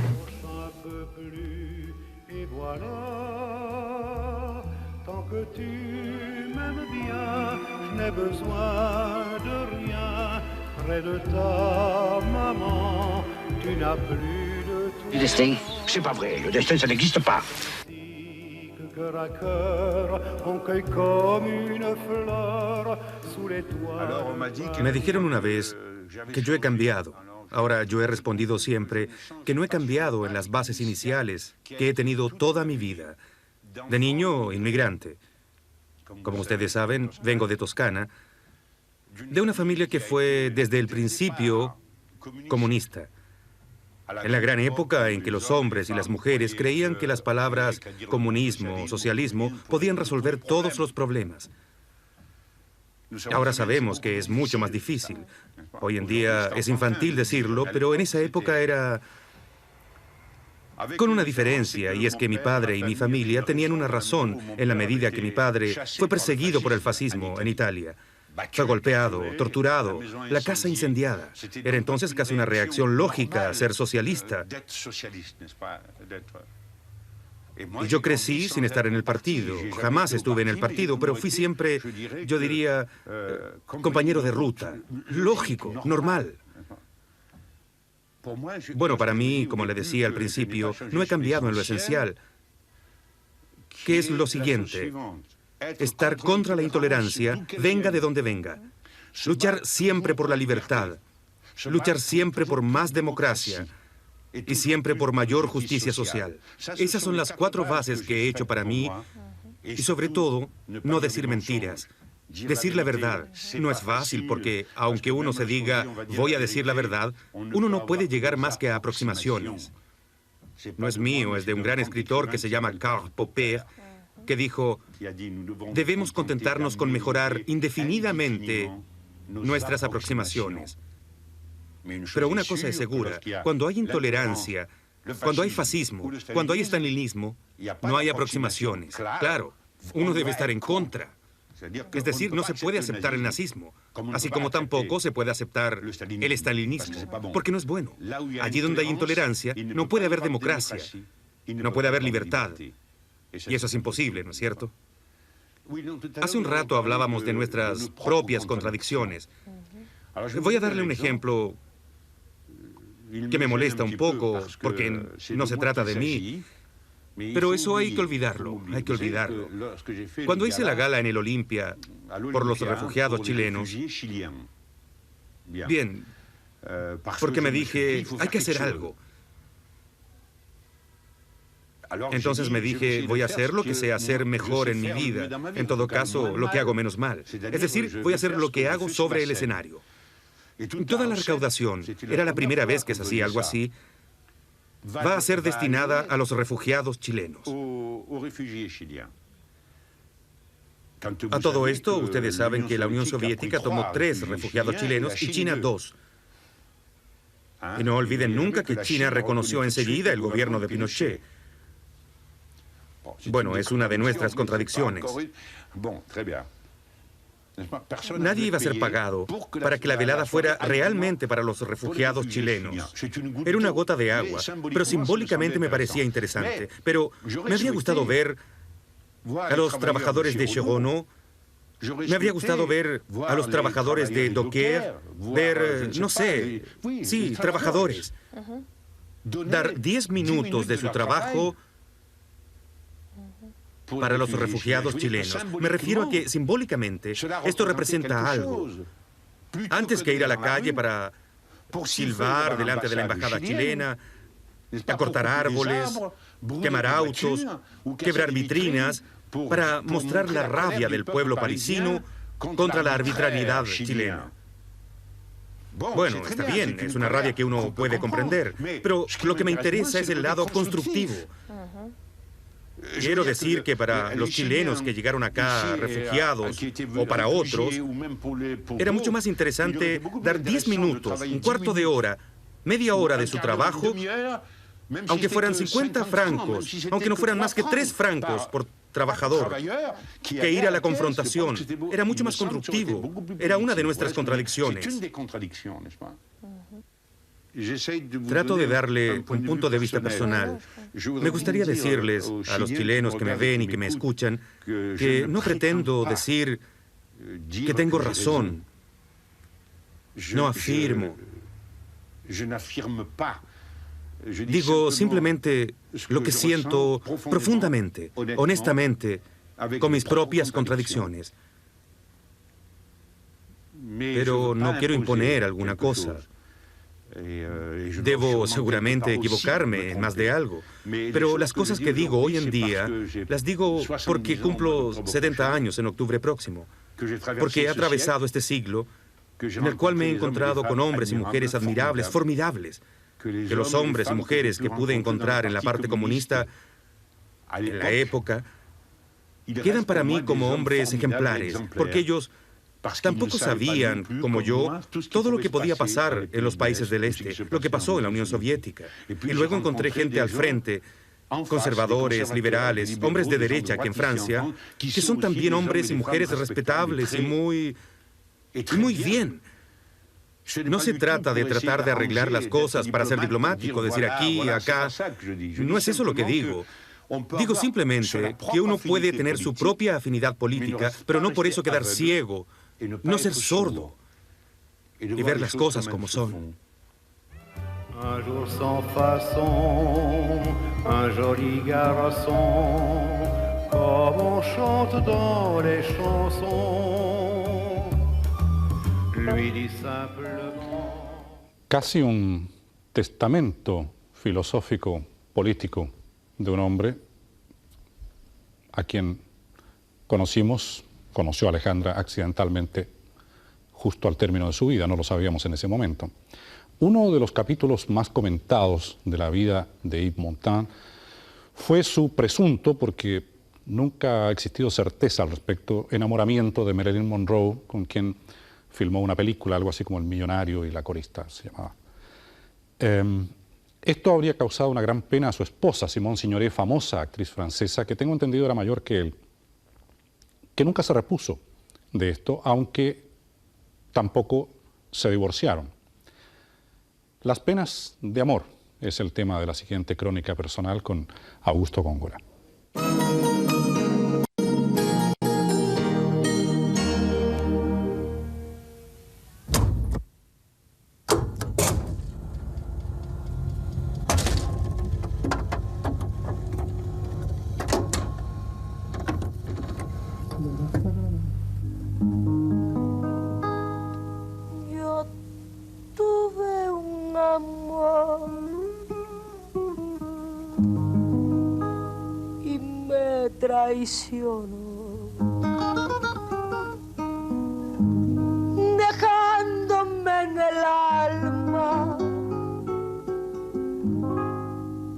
N'ai besoin de rien, près de ta maman, tu n'as plus de tout. Le destin, c'est pas vrai, le destin ça n'existe pas. Cœur à cœur, on cueille comme une fleur sous les toits. Me dijeron una vez que yo he cambiado. Ahora yo he respondido siempre que no he cambiado en las bases iniciales que he tenido toda mi vida. De niño, inmigrante. Como ustedes saben, vengo de Toscana, de una familia que fue desde el principio comunista. En la gran época en que los hombres y las mujeres creían que las palabras comunismo o socialismo podían resolver todos los problemas. Ahora sabemos que es mucho más difícil. Hoy en día es infantil decirlo, pero en esa época era con una diferencia, y es que mi padre y mi familia tenían una razón en la medida que mi padre fue perseguido por el fascismo en Italia. Fue golpeado, torturado, la casa incendiada. Era entonces casi una reacción lógica a ser socialista. Y yo crecí sin estar en el partido. Jamás estuve en el partido, pero fui siempre, yo diría, compañero de ruta. Lógico, normal. Bueno, para mí, como le decía al principio, no he cambiado en lo esencial, que es lo siguiente: estar contra la intolerancia, venga de donde venga. Luchar siempre por la libertad, luchar siempre por más democracia y siempre por mayor justicia social. Esas son las 4 bases que he hecho para mí, y sobre todo, no decir mentiras. Decir la verdad no es fácil porque, aunque uno se diga, voy a decir la verdad, uno no puede llegar más que a aproximaciones. No es mío, es de un gran escritor que se llama Karl Popper, que dijo, debemos contentarnos con mejorar indefinidamente nuestras aproximaciones. Pero una cosa es segura, cuando hay intolerancia, Cuando hay fascismo, cuando hay estalinismo, no hay aproximaciones. Claro, uno debe estar en contra. Es decir, no se puede aceptar el nazismo, así como tampoco se puede aceptar el estalinismo, porque no es bueno. Allí donde hay intolerancia, no puede haber democracia, no puede haber libertad. Y eso es imposible, ¿no es cierto? Hace un rato hablábamos de nuestras propias contradicciones. Voy a darle un ejemplo que me molesta un poco, porque no se trata de mí. Pero eso hay que olvidarlo, hay que olvidarlo. Cuando hice la gala en el Olimpia por los refugiados chilenos, bien, porque me dije, hay que hacer algo. Entonces me dije, voy a hacer lo que sé hacer mejor en mi vida. En todo caso, lo que hago menos mal. Es decir, voy a hacer lo que hago sobre el escenario. Toda la recaudación, era la primera vez que se hacía algo así, va a ser destinada a los refugiados chilenos. A todo esto, ustedes saben que la Unión Soviética tomó 3 refugiados chilenos y China 2. Y no olviden nunca que China reconoció enseguida el gobierno de Pinochet. Bueno, es una de nuestras contradicciones. Nadie iba a ser pagado para que la velada fuera realmente para los refugiados chilenos. Era una gota de agua, pero simbólicamente me parecía interesante. Pero me habría gustado ver a los trabajadores de Cherono, me habría gustado ver a los trabajadores de Docker, ver, no sé, sí, trabajadores. Dar 10 minutos de su trabajo para los refugiados chilenos. Me refiero a que, simbólicamente, esto representa algo. Antes que ir a la calle para silbar delante de la embajada chilena, cortar árboles, quemar autos, quebrar vitrinas, para mostrar la rabia del pueblo parisino contra la arbitrariedad chilena. Bueno, está bien, es una rabia que uno puede comprender, pero lo que me interesa es el lado constructivo. Quiero decir que para los chilenos que llegaron acá refugiados, o para otros, era mucho más interesante dar 10 minutos, un cuarto de hora, media hora de su trabajo, aunque fueran 50 francos, aunque no fueran más que 3 francos por trabajador, que ir a la confrontación. Era mucho más constructivo. Era una de nuestras contradicciones. Trato de darle un punto de vista personal. Me gustaría decirles a los chilenos que me ven y que me escuchan que no pretendo decir que tengo razón. No afirmo. Digo simplemente lo que siento profundamente, honestamente, con mis propias contradicciones. Pero no quiero imponer alguna cosa. Debo seguramente equivocarme en más de algo, pero las cosas que digo hoy en día las digo porque cumplo 70 años en octubre próximo, porque he atravesado este siglo en el cual me he encontrado con hombres y mujeres admirables, formidables, que los hombres y mujeres que pude encontrar en la parte comunista en la época quedan para mí como hombres ejemplares, porque ellos tampoco sabían, como yo, todo lo que podía pasar en los países del Este, lo que pasó en la Unión Soviética. Y luego encontré gente al frente, conservadores, liberales, hombres de derecha aquí en Francia, que son también hombres y mujeres respetables y muy bien. No se trata de tratar de arreglar las cosas para ser diplomático, decir aquí, acá. No es eso lo que digo. Digo simplemente que uno puede tener su propia afinidad política, pero no por eso quedar ciego, no ser sordo y ver las cosas como son. Un jour sans façon, un joli garçon, comme on chante dans les chansons, lui dit simplement. Casi un testamento filosófico, político de un hombre a quien conoció Alejandra accidentalmente justo al término de su vida, no lo sabíamos en ese momento. Uno de los capítulos más comentados de la vida de Yves Montand fue su presunto, porque nunca ha existido certeza al respecto, enamoramiento de Marilyn Monroe, con quien filmó una película, algo así como El millonario y la corista se llamaba. Esto habría causado una gran pena a su esposa, Simone Signoret, famosa actriz francesa, que tengo entendido era mayor que él, que nunca se repuso de esto, aunque tampoco se divorciaron. Las penas de amor es el tema de la siguiente crónica personal con Augusto Góngora. Yo tuve un amor y me traicionó, dejándome en el alma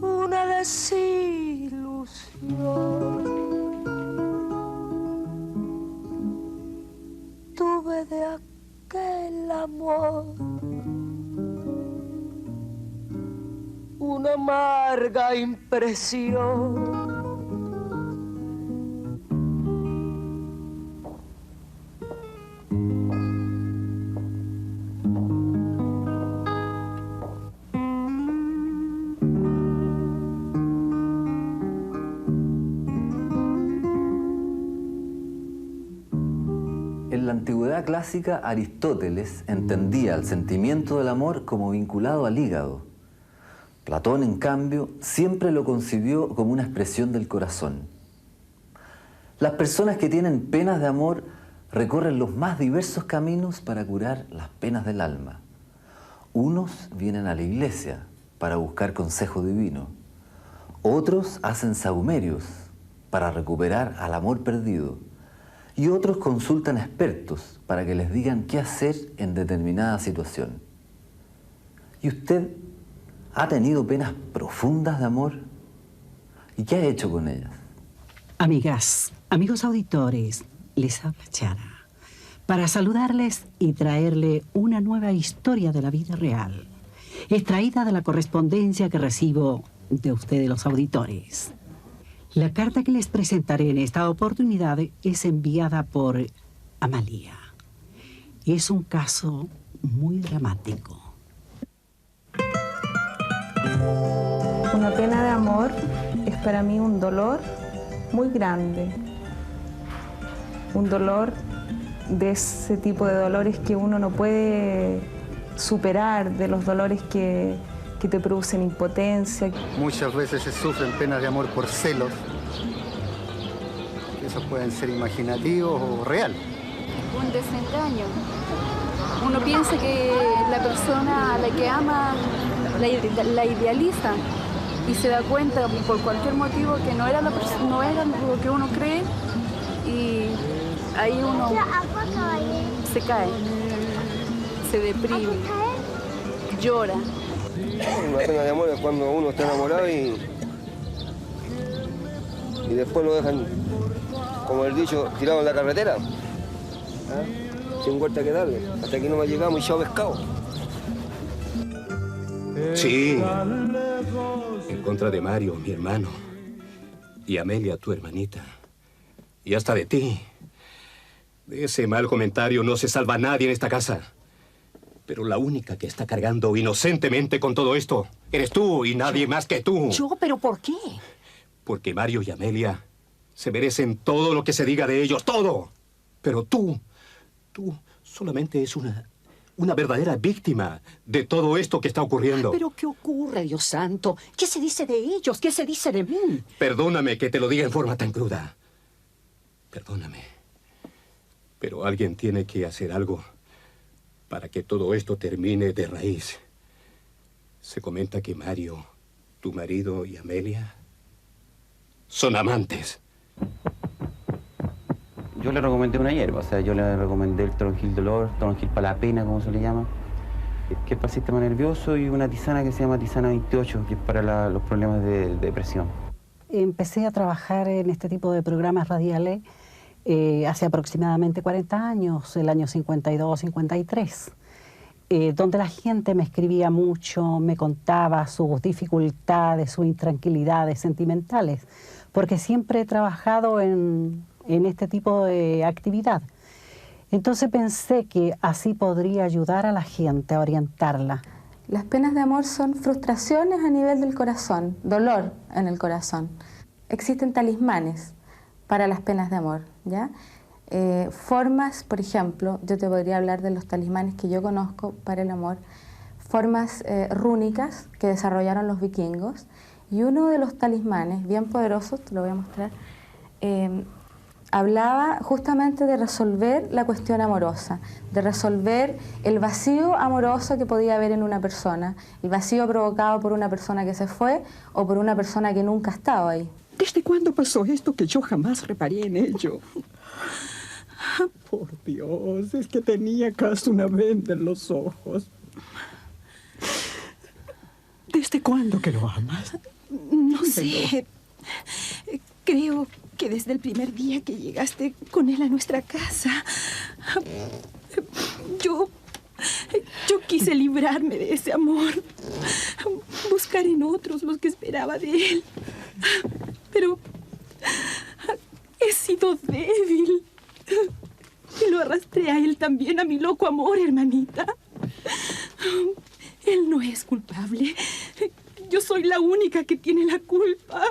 una desilusión. Tuve de aquel amor una amarga impresión. En la antigüedad clásica, Aristóteles entendía el sentimiento del amor como vinculado al hígado. Platón, en cambio, siempre lo concibió como una expresión del corazón. Las personas que tienen penas de amor recorren los más diversos caminos para curar las penas del alma. Unos vienen a la iglesia para buscar consejo divino. Otros hacen sahumerios para recuperar al amor perdido. Y otros consultan expertos para que les digan qué hacer en determinada situación. ¿Y usted ha tenido penas profundas de amor? ¿Y qué ha hecho con ellas? Amigas, amigos auditores, les habla Chara para saludarles y traerle una nueva historia de la vida real, extraída de la correspondencia que recibo de ustedes los auditores. La carta que les presentaré en esta oportunidad es enviada por Amalia. Es un caso muy dramático. Una pena de amor es para mí un dolor muy grande. Un dolor de ese tipo de dolores que uno no puede superar, de los dolores que te producen impotencia. Muchas veces se sufren penas de amor por celos. Esos pueden ser imaginativos o real. Un desengaño. Uno piensa que la persona a la que ama la idealiza y se da cuenta por cualquier motivo que no era lo que uno cree y ahí uno se cae, se deprime, llora. Una pena de amor es cuando uno está enamorado y después lo dejan, como el dicho, tirado en la carretera, sin vuelta que darle, hasta aquí no me llegamos y chao pescado. Sí, en contra de Mario, mi hermano, y Amelia, tu hermanita, y hasta de ti. De ese mal comentario no se salva nadie en esta casa. Pero la única que está cargando inocentemente con todo esto eres tú y nadie más que tú. ¿Yo? ¿Pero por qué? Porque Mario y Amelia se merecen todo lo que se diga de ellos, todo. Pero tú solamente es una verdadera víctima de todo esto que está ocurriendo. ¿Pero qué ocurre, Dios santo? ¿Qué se dice de ellos? ¿Qué se dice de mí? Perdóname que te lo diga en forma tan cruda. Perdóname. Pero alguien tiene que hacer algo para que todo esto termine de raíz. Se comenta que Mario, tu marido, y Amelia son amantes. Yo le recomendé una hierba, o sea, yo le recomendé el tronjil dolor, tronjil para la pena, como se le llama, que es para el sistema nervioso, y una tisana que se llama tisana 28, que es para los problemas de depresión. Empecé a trabajar en este tipo de programas radiales hace aproximadamente 40 años, el año 52, 53. donde la gente me escribía mucho, me contaba sus dificultades, sus intranquilidades sentimentales, porque siempre he trabajado en este tipo de actividad. Entonces pensé que así podría ayudar a la gente a orientarla. Las penas de amor son frustraciones a nivel del corazón, dolor en el corazón. Existen talismanes para las penas de amor, ¿ya? Formas, por ejemplo, yo te podría hablar de los talismanes que yo conozco para el amor, formas rúnicas que desarrollaron los vikingos, y uno de los talismanes bien poderosos, te lo voy a mostrar, hablaba justamente de resolver la cuestión amorosa, de resolver el vacío amoroso que podía haber en una persona, el vacío provocado por una persona que se fue o por una persona que nunca ha estado ahí. ¿Desde cuándo pasó esto que yo jamás reparé en ello? Por Dios, es que tenía casi una venda en los ojos. ¿Desde cuándo que lo amas? No sé. Creo que desde el primer día que llegaste con él a nuestra casa. Yo quise librarme de ese amor. Buscar en otros los que esperaba de él. Pero he sido débil. Y lo arrastré a él también, a mi loco amor, hermanita. Él no es culpable. Yo soy la única que tiene la culpa.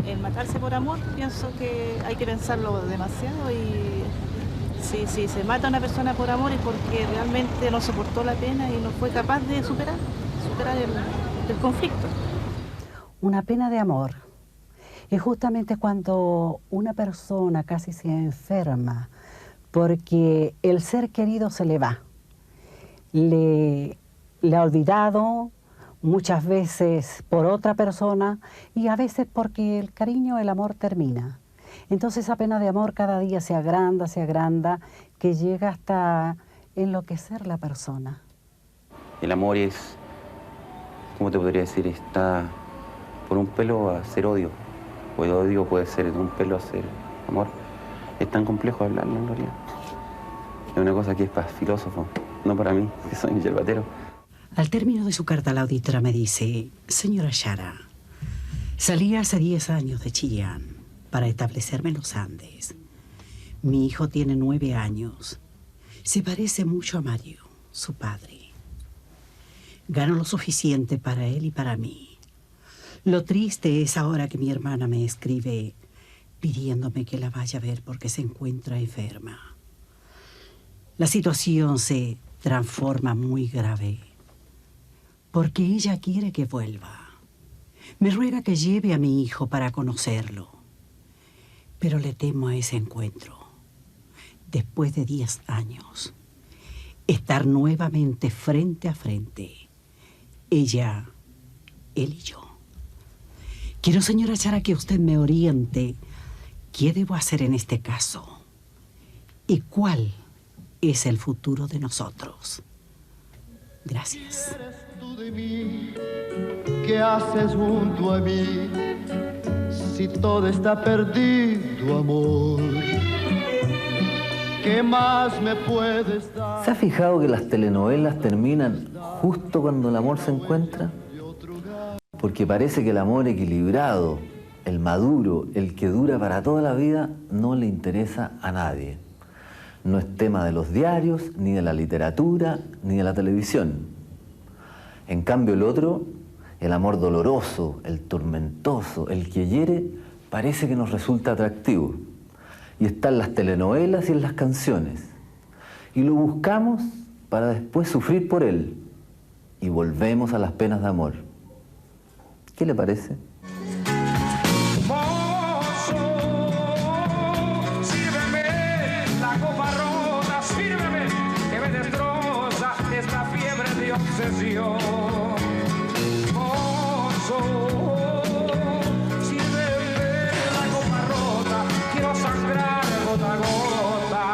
El matarse por amor, pienso que hay que pensarlo demasiado, y si se mata a una persona por amor es porque realmente no soportó la pena y no fue capaz de superar el conflicto. Una pena de amor es justamente cuando una persona casi se enferma porque el ser querido se le va. Le ha olvidado, muchas veces por otra persona y a veces porque el cariño, el amor termina. Entonces esa pena de amor cada día se agranda, que llega hasta enloquecer la persona. El amor es, ¿cómo te podría decir? Está por un pelo a ser odio. O el odio puede ser de un pelo a ser amor. Es tan complejo hablarlo en realidad. Es una cosa que es para filósofos, no para mí, que soy un yerbatero. Al término de su carta, la auditora me dice: señora Shara, salí hace 10 años de Chillán para establecerme en los Andes. Mi hijo tiene 9 años. Se parece mucho a Mario, su padre. Gano lo suficiente para él y para mí. Lo triste es ahora que mi hermana me escribe pidiéndome que la vaya a ver porque se encuentra enferma. La situación se transforma muy grave porque ella quiere que vuelva. Me ruega que lleve a mi hijo para conocerlo, pero le temo a ese encuentro. Después de 10 años, estar nuevamente frente a frente, ella, él y yo. Quiero, señora Shara, que usted me oriente qué debo hacer en este caso y cuál es el futuro de nosotros. Gracias. ¿Qué haces junto a mí si todo está perdido, amor? ¿Qué más me puedes dar? ¿Se ha fijado que las telenovelas terminan justo cuando el amor se encuentra? Porque parece que el amor equilibrado, el maduro, el que dura para toda la vida, no le interesa a nadie. No es tema de los diarios, ni de la literatura, ni de la televisión. En cambio el otro, el amor doloroso, el tormentoso, el que hiere, parece que nos resulta atractivo. Y está en las telenovelas y en las canciones. Y lo buscamos para después sufrir por él. Y volvemos a las penas de amor. ¿Qué le parece? Mozo, sírveme la copa rota, sírveme, que me destroza esta fiebre de obsesión. Mozo, sírveme la copa rota, quiero sangrar gota a gota.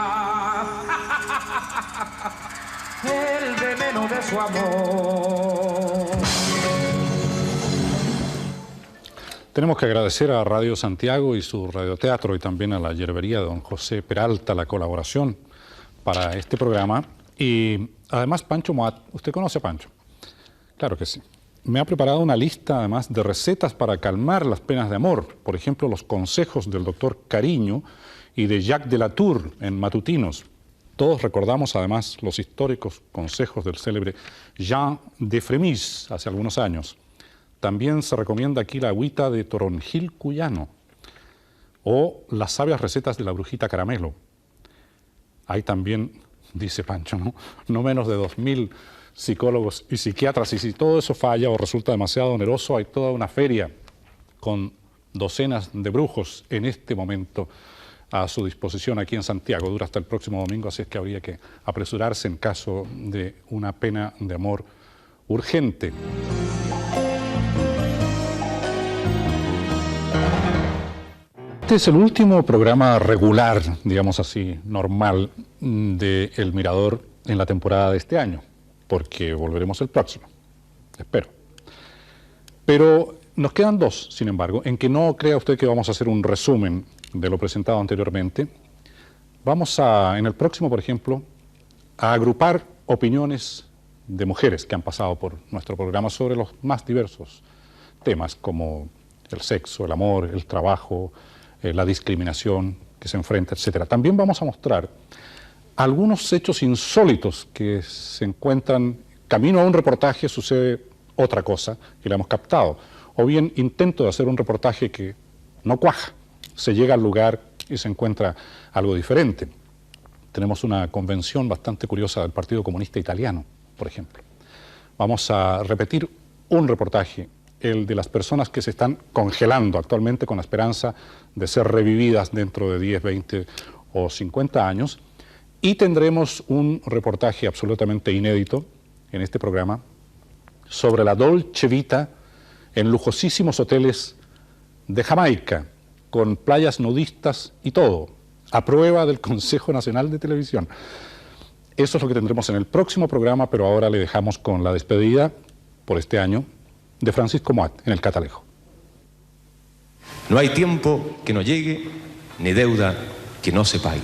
El veneno de su amor. Tenemos que agradecer a Radio Santiago y su radioteatro y también a la yerbería de don José Peralta la colaboración para este programa. Y además Pancho Moat, ¿usted conoce a Pancho? Claro que sí. Me ha preparado una lista además de recetas para calmar las penas de amor. Por ejemplo, los consejos del doctor Cariño y de Jacques de la Tour en Matutinos. Todos recordamos además los históricos consejos del célebre Jean de Fremis hace algunos años. También se recomienda aquí la agüita de toronjil cuyano o las sabias recetas de la brujita Caramelo. Hay también, dice Pancho, no menos de 2000 psicólogos y psiquiatras, y si todo eso falla o resulta demasiado oneroso, hay toda una feria con docenas de brujos en este momento a su disposición aquí en Santiago. Dura hasta el próximo domingo, así es que habría que apresurarse en caso de una pena de amor urgente. Este es el último programa regular, digamos así, normal de El Mirador en la temporada de este año, porque volveremos el próximo, espero. Pero nos quedan dos, sin embargo, en que no crea usted que vamos a hacer un resumen de lo presentado anteriormente. Vamos a, en el próximo, por ejemplo, a agrupar opiniones de mujeres que han pasado por nuestro programa sobre los más diversos temas, como el sexo, el amor, el trabajo, la discriminación que se enfrenta, etc. También vamos a mostrar algunos hechos insólitos que se encuentran camino a un reportaje, sucede otra cosa que la hemos captado, o bien intento de hacer un reportaje que no cuaja, se llega al lugar y se encuentra algo diferente. Tenemos una convención bastante curiosa del Partido Comunista Italiano, por ejemplo. Vamos a repetir un reportaje, el de las personas que se están congelando actualmente con la esperanza de ser revividas dentro de 10, 20 o 50 años. Y tendremos un reportaje absolutamente inédito en este programa sobre la Dolce Vita en lujosísimos hoteles de Jamaica, con playas nudistas y todo, a prueba del Consejo Nacional de Televisión. Eso es lo que tendremos en el próximo programa, pero ahora le dejamos con la despedida por este año de Francisco Moat en El Catalejo. No hay tiempo que no llegue, ni deuda que no se pague.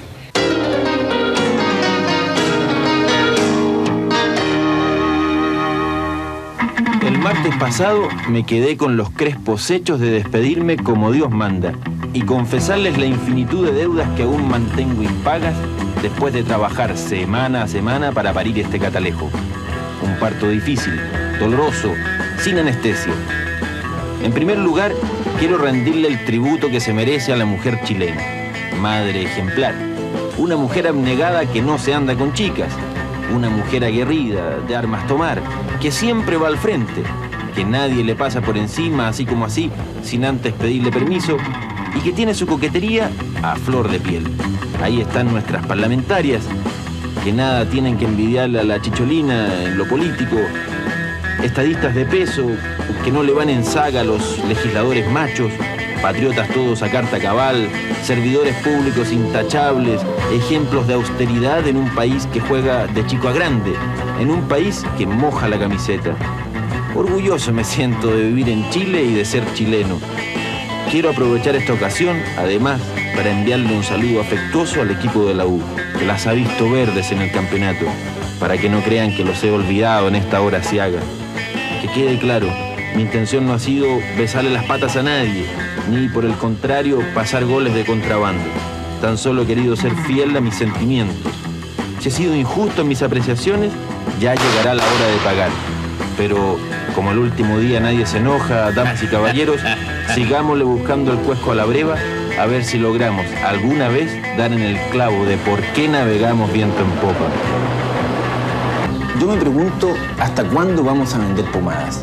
El martes pasado me quedé con los crespos hechos de despedirme como Dios manda y confesarles la infinitud de deudas que aún mantengo impagas después de trabajar semana a semana para parir este catalejo. Un parto difícil, doloroso, sin anestesia. En primer lugar, quiero rendirle el tributo que se merece a la mujer chilena. Madre ejemplar, una mujer abnegada que no se anda con chicas, una mujer aguerrida, de armas tomar, que siempre va al frente, que nadie le pasa por encima así como así, sin antes pedirle permiso, y que tiene su coquetería a flor de piel. Ahí están nuestras parlamentarias, que nada tienen que envidiarle a la chicholina en lo político, estadistas de peso, que no le van en saga a los legisladores machos, patriotas todos a carta cabal, servidores públicos intachables, ejemplos de austeridad en un país que juega de chico a grande, en un país que moja la camiseta. Orgulloso me siento de vivir en Chile y de ser chileno. Quiero aprovechar esta ocasión, además, para enviarle un saludo afectuoso al equipo de la U, que las ha visto verdes en el campeonato, para que no crean que los he olvidado en esta hora ciaga. Que quede claro, mi intención no ha sido besarle las patas a nadie, ni por el contrario pasar goles de contrabando. Tan solo he querido ser fiel a mis sentimientos. Si he sido injusto en mis apreciaciones, ya llegará la hora de pagar. Pero como el último día nadie se enoja, damas y caballeros, sigámosle buscando el cuesco a la breva, a ver si logramos alguna vez dar en el clavo de por qué navegamos viento en popa. Yo me pregunto, ¿hasta cuándo vamos a vender pomadas?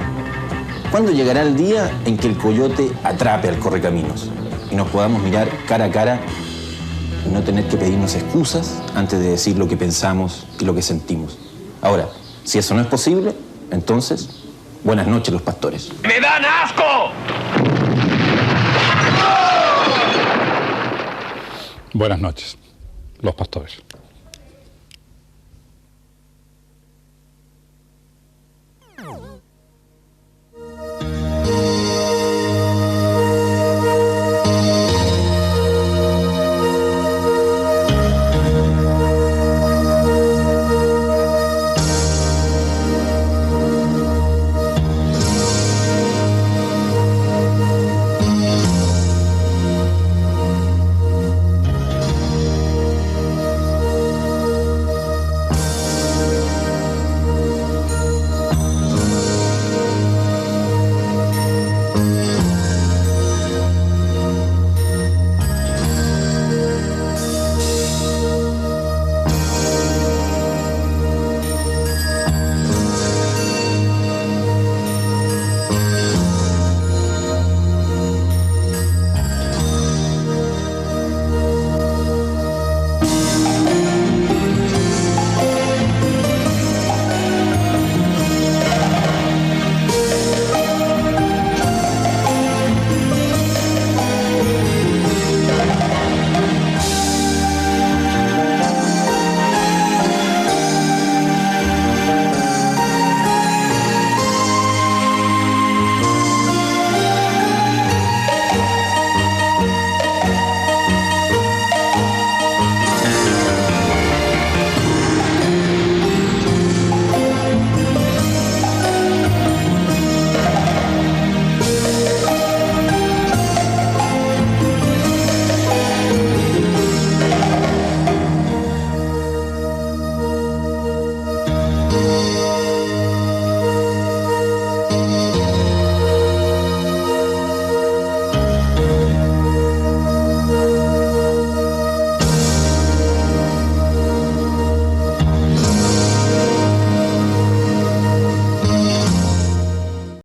¿Cuándo llegará el día en que el coyote atrape al correcaminos y nos podamos mirar cara a cara y no tener que pedirnos excusas antes de decir lo que pensamos y lo que sentimos? Ahora, si eso no es posible, entonces, buenas noches, los pastores. ¡Me dan asco! Buenas noches, los pastores.